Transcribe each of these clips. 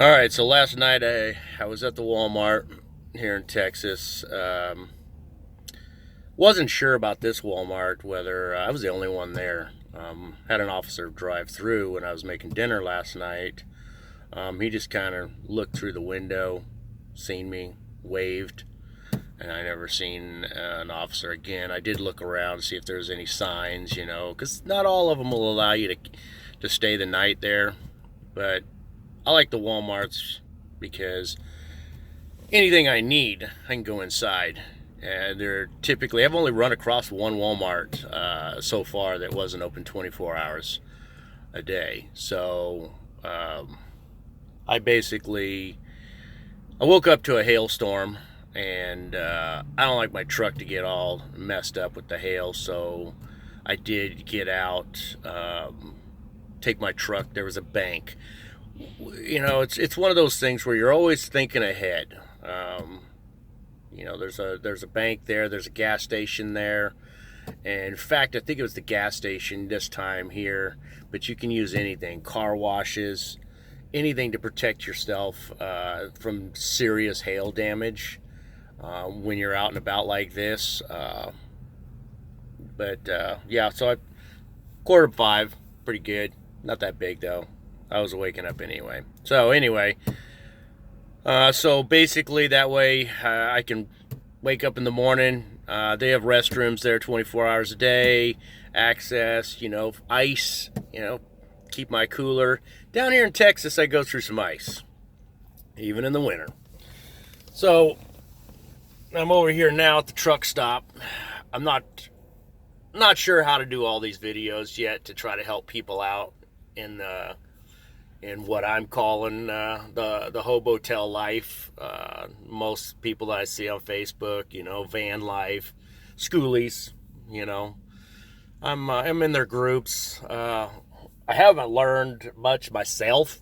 All right, so last night I was at the Walmart here in Texas. Wasn't sure about this Walmart, whether I was the only one there. Had an officer drive through when I was making dinner last night. He just kind of looked through the window, seen me, waved, and I never seen an officer again. I did look around to see if there was any signs, because not all of them will allow you to stay the night there. But I like the Walmarts because anything I need, I can go inside. And they're typically, I've only run across one Walmart so far that wasn't open 24 hours a day. So I basically, I woke up to a hailstorm, and I don't like my truck to get all messed up with the hail. So I did get out, take my truck. There was a bank. It's one of those things where you're always thinking ahead. There's a bank there. There's a gas station there. And in fact, I think it was the gas station this time here. But you can use anything, car washes, anything to protect yourself from serious hail damage when you're out and about like this. Yeah, so I quarter to five, pretty good. Not that big though. I was waking up anyway. So basically that way I can wake up in the morning. They have restrooms there 24 hours a day, access, ice, keep my cooler. Down here in Texas, I go through some ice, even in the winter. So I'm over here now at the truck stop. I'm not sure how to do all these videos yet to try to help people out in what I'm calling the hobotel life. Most people that I see on Facebook, van life, schoolies, I'm in their groups. I haven't learned much myself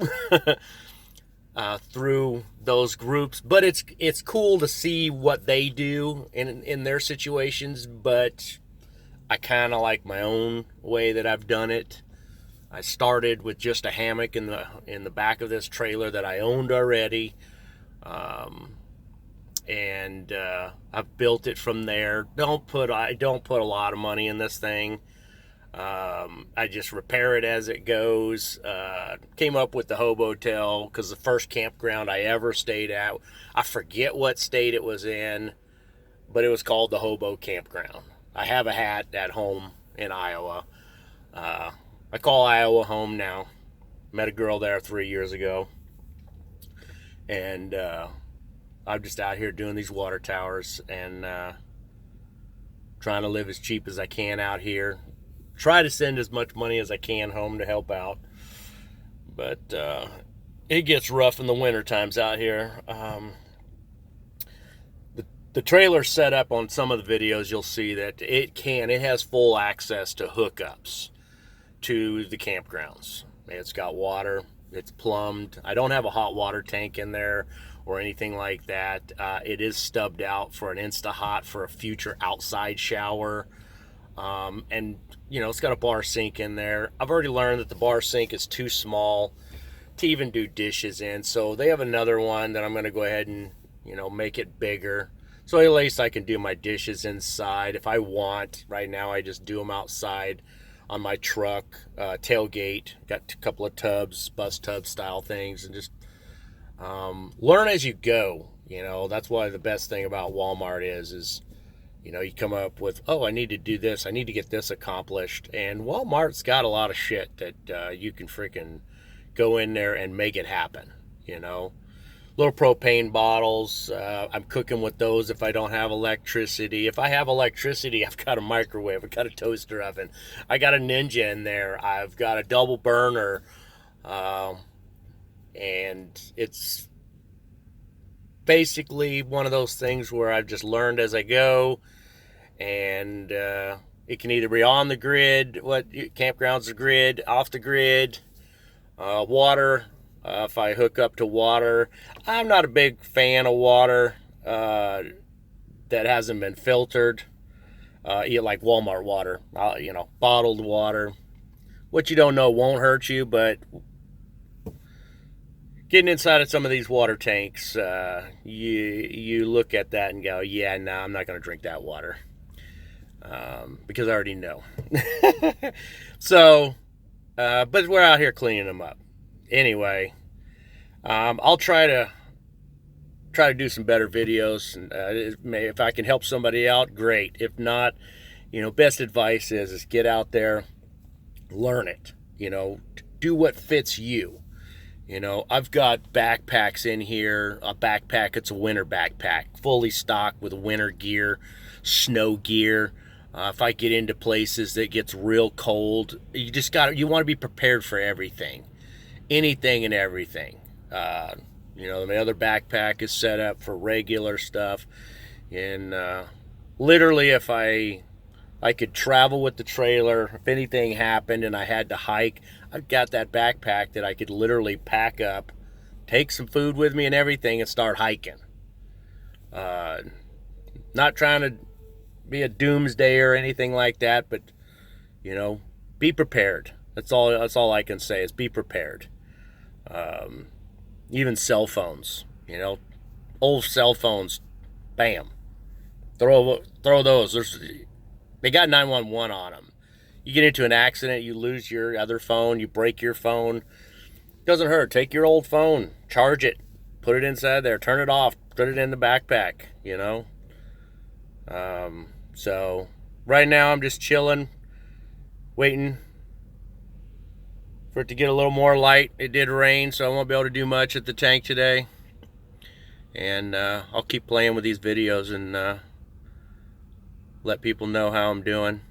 through those groups, but it's cool to see what they do in their situations. But I kind of like my own way that I've done it. I started with just a hammock in the back of this trailer that I owned already, and I've built it from there. I don't put a lot of money in this thing. I just repair it as it goes. Came up with the Hobotel because the first campground I ever stayed at, I forget what state it was in, but it was called the Hobo Campground. I have a hat at home in Iowa. I call Iowa home now. Met a girl there 3 years ago. And I'm just out here doing these water towers and trying to live as cheap as I can out here. Try to send as much money as I can home to help out. But it gets rough in the winter times out here. The trailer set up on some of the videos, you'll see that it has full access to hookups to the campgrounds. It's got water, it's plumbed. I don't have a hot water tank in there or anything like that. It is stubbed out for an Insta-Hot for a future outside shower. And it's got a bar sink in there. I've already learned that the bar sink is too small to even do dishes in, so they have another one that I'm going to go ahead and make it bigger, so at least I can do my dishes inside if I want. Right now I just do them outside on my truck tailgate. Got a couple of tubs, bus tub style things, and just learn as you go. That's why the best thing about Walmart is you come up with, oh, I need to do this, I need to get this accomplished, and Walmart's got a lot of shit that you can freaking go in there and make it happen. Little propane bottles. I'm cooking with those if I don't have electricity. If I have electricity, I've got a microwave. I've got a toaster oven. I got a Ninja in there. I've got a double burner. And it's basically one of those things where I've just learned as I go. And it can either be on the grid, what campgrounds are grid, off the grid, water. If I hook up to water, I'm not a big fan of water that hasn't been filtered. Like Walmart water, bottled water. What you don't know won't hurt you, but getting inside of some of these water tanks, you look at that and go, yeah, no, I'm not going to drink that water, because I already know. So, but we're out here cleaning them up. Anyway, I'll try to do some better videos, and if I can help somebody out, great. If not, best advice is get out there, learn it. Do what fits you. I've got backpacks in here. A backpack, it's a winter backpack, fully stocked with winter gear, snow gear. If I get into places that gets real cold, you want to be prepared for everything, anything and everything. My other backpack is set up for regular stuff, and literally, if I could travel with the trailer, if anything happened and I had to hike, I've got that backpack that I could literally pack up, take some food with me and everything, and start hiking. Not trying to be a doomsday or anything like that, but be prepared. That's all I can say is be prepared. Even cell phones, old cell phones, bam, throw those. They got 911 on them. You get into an accident, you lose your other phone, you break your phone. Doesn't hurt. Take your old phone, charge it, put it inside there, turn it off, put it in the backpack, So right now I'm just chilling, waiting for it to get a little more light. It did rain, so I won't be able to do much at the tank today. And I'll keep playing with these videos and let people know how I'm doing.